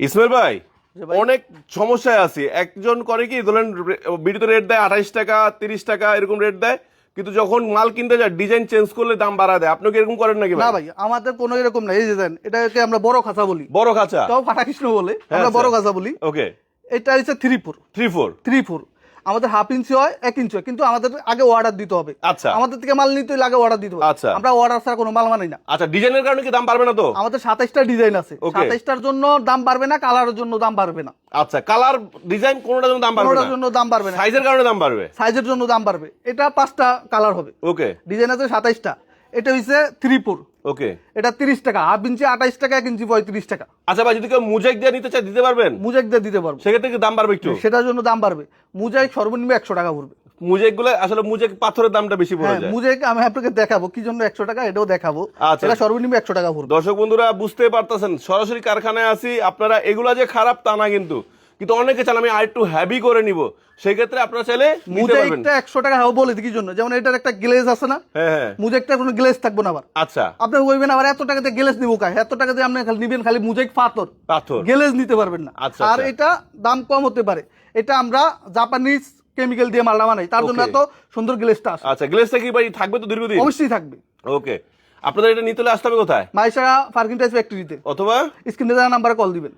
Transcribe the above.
ইসমাইল ভাই অনেক সমস্যায় আছি। একজন করে কি ধরেন ভিডিওতে রেট দেয় 28 টাকা 30 টাকা এরকম রেট দেয়, কিন্তু যখন মাল কিনতে যায় ডিজাইন চেঞ্জ করলে দাম বাড়া দেয়। আপনি কি এরকম করেন নাকি? না ভাই, আমাদের কোনো এরকম নাই। এই যে দেন, এটাকে আমরা বড় খাঁচা বলি। বড় খাঁচা, তাও ফাটা কৃষ্ণ বলে, আমরা বড় খাঁচা বলি। ওকে, এটা হচ্ছে 3-4 আমাদের 1/2 ইঞ্চি হয়, 1 ইঞ্চি হয়, কিন্তু আমাদের আগে অর্ডার দিতে হবে। আচ্ছা, আমাদের থেকে মাল নিতে হলে আগে অর্ডার দিতে হবে। আচ্ছা, আমরা অর্ডার ছাড়া কোনো মাল মানি না। আচ্ছা, ডিজাইনের কারণে কি দাম বাড়বে না? তো আমাদের 27টা ডিজাইন আছে, 27টার জন্য দাম বাড়বে না, কালারের জন্য দাম বাড়বে না। আচ্ছা, কালার ডিজাইন কোনটার জন্য দাম বাড়বে না? কোনটার জন্য দাম বাড়বে না। সাইজের কারণে দাম বাড়বে, সাইজের জন্য দাম বাড়বে। এটা 5টা কালার হবে। ওকে, ডিজাইন আছে 27টা। এটা হইছে 3-4, ওকে, এটা 30 টাকা। 1/2 ইঞ্চি 28 টাকা, 1 ইঞ্চি 35 টাকা। আচ্ছা ভাই, যদি কেউ মুজাইক দিয়ে নিতে চায় দিতে পারবেন? মুজাইক দিয়ে দিতে পারবো। সেক্ষেত্রে কি দাম বাড়বে একটু? সেটার জন্য দাম বাড়বে। মুজাইক সর্বনিম্ন 100 টাকা পড়বে। মুজাইক গুলো আসলে মুজাইক পাথরের দামটা বেশি পড়ে যায়। মুজাইক আমি আপনাকে দেখাবো কি জন্য 100 টাকা, এটাও দেখাবো। আচ্ছা, এটা সর্বনিম্ন 100 টাকা পড়বে। দর্শক বন্ধুরা বুঝতে পারতেছেন, সরাসরি কারখানায় আছি। আপনারা এগুলা যে খারাপ তা না, কিন্তু অনেকে চান আমি আরেকটু হেভি করে নিব, সেই ক্ষেত্রে আপনারা চাইলে নিতে পারবেন। মুজাইকটা 100 টাকা হবে বলে কি জন্য? যেমন এটার একটা গ্লেজ আছে না? হ্যাঁ হ্যাঁ, মুজাইকটা কোনো গ্লেজ থাকবে না আবার। আচ্ছা, আপনি কইবেন আবার এত টাকাতে গ্লেজ নিব কাই? এত টাকাতে আপনি খালি নিবেন খালি মুজাইক পাথর, গ্লেজ নিতে পারবেন না। আচ্ছা, আর এটা দাম কম হতে পারে। এটা আমরা জাপানিজ কেমিক্যাল দিয়ে মালটা বানাই, তার জন্য এত সুন্দর গ্লেজটা আসে। আচ্ছা, গ্লেজটা কি ভাই থাকবে তো দীর্ঘদিন? অবশ্যই থাকবে। ওকে, আপনাদের এটা নিতে হলে আসতে হবে কোথায়? মাইশা পার্কিং টাইস ফ্যাক্টরিতে, অথবা স্ক্রিনে দেওয়া নাম্বারে কল দিবেন।